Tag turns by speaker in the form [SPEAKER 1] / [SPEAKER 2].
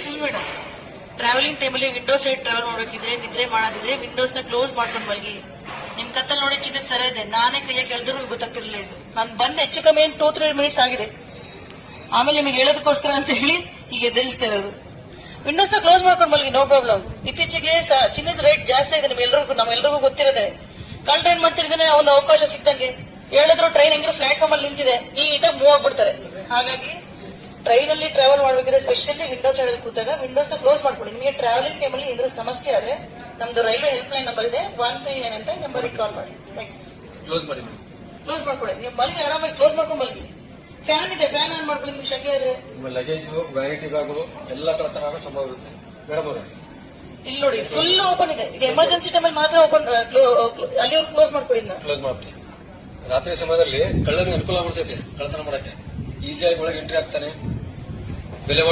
[SPEAKER 1] Excuse madam, travelling ಟೈಮಲ್ಲಿ window side travel ಮಾಡಬೇಕಿದ್ರೆ, ನಿದ್ರೆ ಮಾಡೋದಿದ್ರೆ Windows ನ ಕ್ಲೋಸ್ ಮಾಡ್ಕೊಂಡು ಮಲಗಿ. ನಿಮ್ ಕತ್ತಲ್ ನೋಡಿ ಚಿನ್ನದ ಸರ ಇದೆ, ನಾನೇ ಕೈಯಾಗಿ ಹೇಳಿದ್ರು ಗೊತ್ತಾಗ್ತಿರ್ಲಿಲ್ಲ. ಇದು ನಾನು ಬಂದ್ ಹೆಚ್ಚು ಕಮ್ಮಿ 2-3 ಮಿನಿಟ್ಸ್ ಆಗಿದೆ. ಆಮೇಲೆ ನಿಮಗೆ ಹೇಳೋದಕ್ಕೋಸ್ಕರ ಅಂತ ಹೇಳಿ ಈಗ ಎದುರಿಸ್ತಾ ಇರೋದು. ವಿಂಡೋಸ್ ನ ಕ್ಲೋಸ್ ಮಾಡ್ಕೊಂಡು ಮಲಗಿ, ನೋ ಪ್ರಾಬ್ಲಮ್. ಇತ್ತೀಚೆಗೆ ಚಿನ್ನದ ರೇಟ್ ಜಾಸ್ತಿ ಇದೆ, ನಮ್ಮೆಲ್ಲರಿಗೂ ಗೊತ್ತಿರೋದೆ. ಕಳ್ಳ ಏನ್ ಮಾಡ್ತಿದ್ದಾನೆ, ಒಂದು ಅವಕಾಶ ಸಿಕ್ದಂಗೆ ಹೇಳಿದ್ರು ಟ್ರೈನ್ ಹೆಂಗಿರೋ ಪ್ಲಾಟ್ಫಾರ್ಮ್ ಅಲ್ಲಿ ನಿಂತಿದೆ, ಈ ನೀಟಾಗಿ ಮೂವ್ ಆಗ್ಬಿಡ್ತಾರೆ. ಹಾಗಾಗಿ ಟ್ರೈನ್ ಅಲ್ಲಿ ಟ್ರಾವೆಲ್ ಮಾಡಬೇಕಾದ್ರೆ ಸ್ಪೆಷಲಿ ವಿಂಡೋಸ್ ಸೈಡ್ ಕೂತಾಗ ವಿಂಡೋಸ್ ನ ಕ್ಲೋಸ್ ಮಾಡ್ಕೊಳ್ಳಿ. ನಿಮಗೆ ಟ್ರಾವೆಲಿಂಗ್ ಟೈಮಲ್ಲಿ ಏನಾದ್ರು ಸಮಸ್ಯೆ ಆದ್ರೆ ನಮ್ದು ರೈಲ್ವೆ ಹೆಲ್ಪ್ ಲೈನ್ ನಂಬರ್ ಇದೆ 139 ಅಂತ ನಂಬರ್ಗೆ ಕಾಲ್ ಮಾಡಿ.
[SPEAKER 2] ಕ್ಲೋಸ್
[SPEAKER 1] ಮಾಡ್ಕೊಳ್ಳಿ. ನೀವು ಮಲಗಿ ಆರಾಮಾಗಿ ಕ್ಲೋಸ್ ಮಾಡ್ಕೊಂಡು ಮಲಗಿ. ಫ್ಯಾನ್ ಇದೆ, ಫ್ಯಾನ್ ಆನ್ ಮಾಡ್ಕೊಳ್ಳಿ. ನಿಮ್ಗೆ ಶೆಕೆ ಇದ್ರೆ
[SPEAKER 2] ನಿಮ್ಮ ಲಗೇಜ್, ವ್ಯಾನಿಟಿ ಬ್ಯಾಗ್ಗಳು ಎಲ್ಲ ಕಳ್ಳತನ ಆಗೋ ಸಂಭವ ಇರುತ್ತೆ ಮೇಡಮ್ ಅವರೇ.
[SPEAKER 1] ಇಲ್ಲಿ ನೋಡಿ ಫುಲ್ ಓಪನ್ ಇದೆ. ಇದು ಎಮರ್ಜೆನ್ಸಿ ಟೈಮಲ್ಲಿ ಮಾತ್ರ ಓಪನ್, ಅಲ್ಲಿ ಕ್ಲೋಸ್ ಮಾಡ್ಕೊಳ್ಳಿ.
[SPEAKER 2] ಕ್ಲೋಸ್ ಮಾಡ್ಬಿಡಿ. ರಾತ್ರಿ ಸಮಯದಲ್ಲಿ ಕಳ್ಳರಿಗೆ ಅನುಕೂಲ ಆಗ್ಬಿಡ್ತೈತೆ ಕಳ್ಳತನ ಮಾಡಕ್ಕೆ. ಈಸಿಯಾಗಿ ಒಳಗೆ ಎಂಟ್ರಿ ಆಗ್ತಾನೆ. ಬೆಲೆ